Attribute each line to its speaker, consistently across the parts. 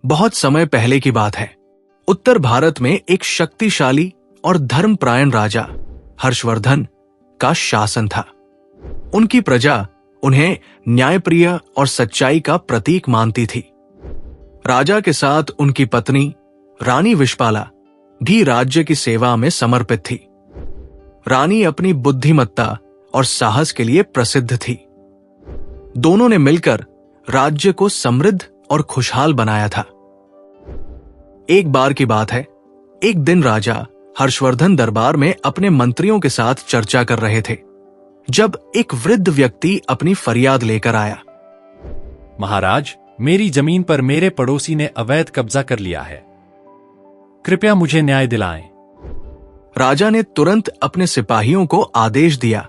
Speaker 1: बहुत समय पहले की बात है। उत्तर भारत में एक शक्तिशाली और धर्मपरायण राजा हर्षवर्धन का शासन था। उनकी प्रजा उन्हें न्यायप्रिय और सच्चाई का प्रतीक मानती थी। राजा के साथ उनकी पत्नी रानी विशपाला भी राज्य की सेवा में समर्पित थी। रानी अपनी बुद्धिमत्ता और साहस के लिए प्रसिद्ध थी। दोनों ने मिलकर राज्य को समृद्ध और खुशहाल बनाया था। एक बार की बात है, एक दिन राजा हर्षवर्धन दरबार में अपने मंत्रियों के साथ चर्चा कर रहे थे, जब एक वृद्ध व्यक्ति अपनी फरियाद लेकर आया।
Speaker 2: महाराज, मेरी जमीन पर मेरे पड़ोसी ने अवैध कब्जा कर लिया है। कृपया मुझे न्याय दिलाएं।
Speaker 1: राजा ने तुरंत अपने सिपाहियों को आदेश दिया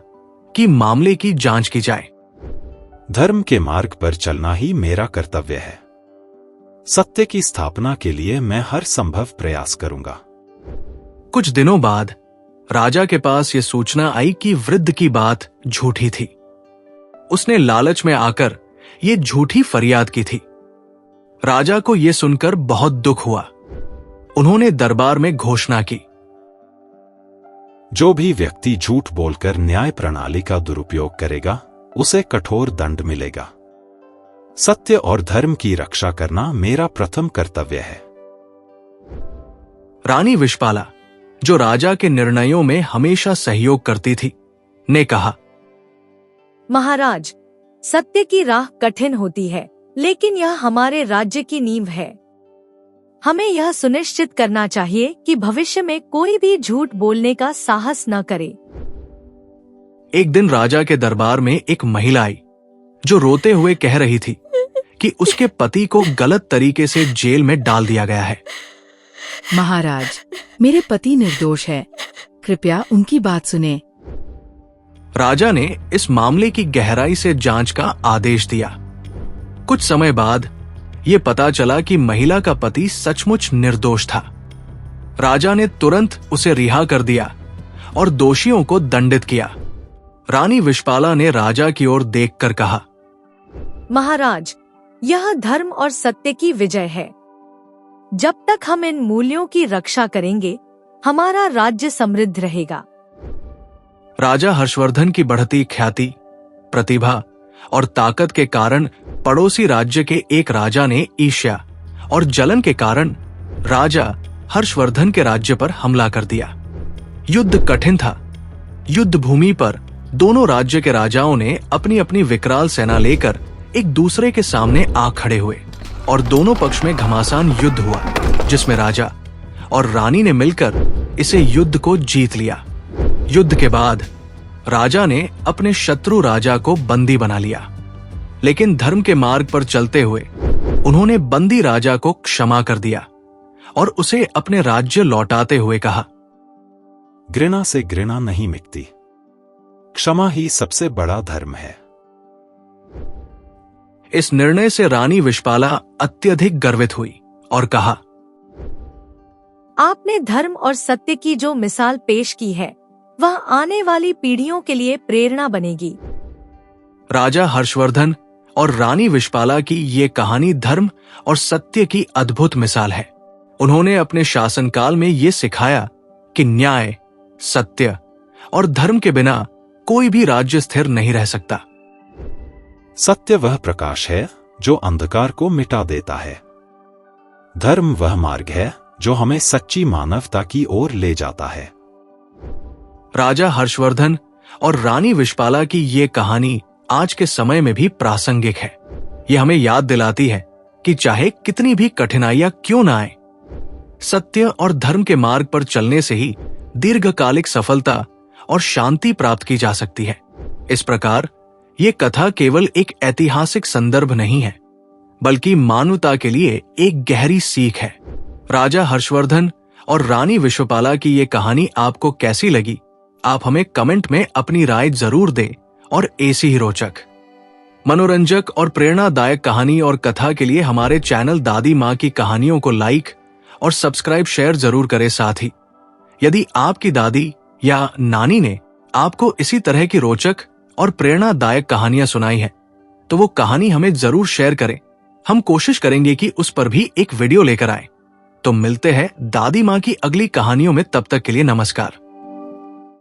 Speaker 1: कि मामले की जांच की जाए।
Speaker 3: धर्म के मार्ग पर चलना ही मेरा कर्तव्य है। सत्य की स्थापना के लिए मैं हर संभव प्रयास करूंगा।
Speaker 1: कुछ दिनों बाद राजा के पास यह सूचना आई कि वृद्ध की बात झूठी थी। उसने लालच में आकर यह झूठी फरियाद की थी। राजा को यह सुनकर बहुत दुख हुआ। उन्होंने दरबार में घोषणा की,
Speaker 3: जो भी व्यक्ति झूठ बोलकर न्याय प्रणाली का दुरुपयोग करेगा, उसे कठोर दंड मिलेगा। सत्य और धर्म की रक्षा करना मेरा प्रथम कर्तव्य है।
Speaker 1: रानी विशपाला, जो राजा के निर्णयों में हमेशा सहयोग करती थी, ने कहा,
Speaker 4: महाराज, सत्य की राह कठिन होती है, लेकिन यह हमारे राज्य की नींव है। हमें यह सुनिश्चित करना चाहिए कि भविष्य में कोई भी झूठ बोलने का साहस न करे।
Speaker 1: एक दिन राजा के दरबार में एक महिला आई, जो रोते हुए कह रही थी कि उसके पति को गलत तरीके से जेल में डाल दिया गया है।
Speaker 5: महाराज, मेरे पति निर्दोष है, कृपया उनकी बात सुने।
Speaker 1: राजा ने इस मामले की गहराई से जांच का आदेश दिया। कुछ समय बाद यह पता चला कि महिला का पति सचमुच निर्दोष था। राजा ने तुरंत उसे रिहा कर दिया और दोषियों को दंडित किया। रानी विशपाला ने राजा की ओर देखकर कहा,
Speaker 4: महाराज, यह धर्म और सत्य की विजय है। जब तक हम इन मूल्यों की रक्षा करेंगे, हमारा राज्य समृद्ध रहेगा।
Speaker 1: राजा हर्षवर्धन की बढ़ती ख्याति, प्रतिभा और ताकत के कारण पड़ोसी राज्य के एक राजा ने ईर्ष्या और जलन के कारण राजा हर्षवर्धन के राज्य पर हमला कर दिया। युद्ध कठिन था। युद्ध भूमि पर दोनों राज्य के राजाओं ने अपनी अपनी विकराल सेना लेकर एक दूसरे के सामने आ खड़े हुए और दोनों पक्ष में घमासान युद्ध हुआ, जिसमें राजा और रानी ने मिलकर इसे युद्ध को जीत लिया। युद्ध के बाद राजा ने अपने शत्रु राजा को बंदी बना लिया, लेकिन धर्म के मार्ग पर चलते हुए उन्होंने बंदी राजा को क्षमा कर दिया और उसे अपने राज्य लौटाते हुए कहा,
Speaker 3: घृणा से घृणा नहीं मिटती, क्षमा ही सबसे बड़ा धर्म है।
Speaker 1: इस निर्णय से रानी विशपाला अत्यधिक गर्वित हुई और कहा,
Speaker 4: आपने धर्म और सत्य की जो मिसाल पेश की है, वह आने वाली पीढ़ियों के लिए प्रेरणा बनेगी।
Speaker 1: राजा हर्षवर्धन और रानी विशपाला की ये कहानी धर्म और सत्य की अद्भुत मिसाल है। उन्होंने अपने शासनकाल में ये सिखाया कि न्याय, सत्य और धर्म के बिना कोई भी राज्य स्थिर नहीं रह सकता।
Speaker 3: सत्य वह प्रकाश है जो अंधकार को मिटा देता है। धर्म वह मार्ग है जो हमें सच्ची मानवता की ओर ले जाता है।
Speaker 1: राजा हर्षवर्धन और रानी विशपाला की ये कहानी आज के समय में भी प्रासंगिक है। यह हमें याद दिलाती है कि चाहे कितनी भी कठिनाइयां क्यों ना आए, सत्य और धर्म के मार्ग पर चलने से ही दीर्घकालिक सफलता और शांति प्राप्त की जा सकती है। इस प्रकार ये कथा केवल एक ऐतिहासिक संदर्भ नहीं है, बल्कि मानवता के लिए एक गहरी सीख है। राजा हर्षवर्धन और रानी विशपाला की ये कहानी आपको कैसी लगी? आप हमें कमेंट में अपनी राय जरूर दें और ऐसी ही रोचक, मनोरंजक और प्रेरणादायक कहानी और कथा के लिए हमारे चैनल दादी माँ की कहानियों को लाइक और सब्सक्राइब शेयर जरूर करें। साथ ही यदि आपकी दादी या नानी ने आपको इसी तरह की रोचक और प्रेरणादायक कहानियां सुनाई हैं, तो वो कहानी हमें जरूर शेयर करें हम कोशिश करेंगे कि उस पर भी एक वीडियो लेकर आए। तो मिलते हैं दादी माँ की अगली कहानियों में, तब तक के लिए नमस्कार।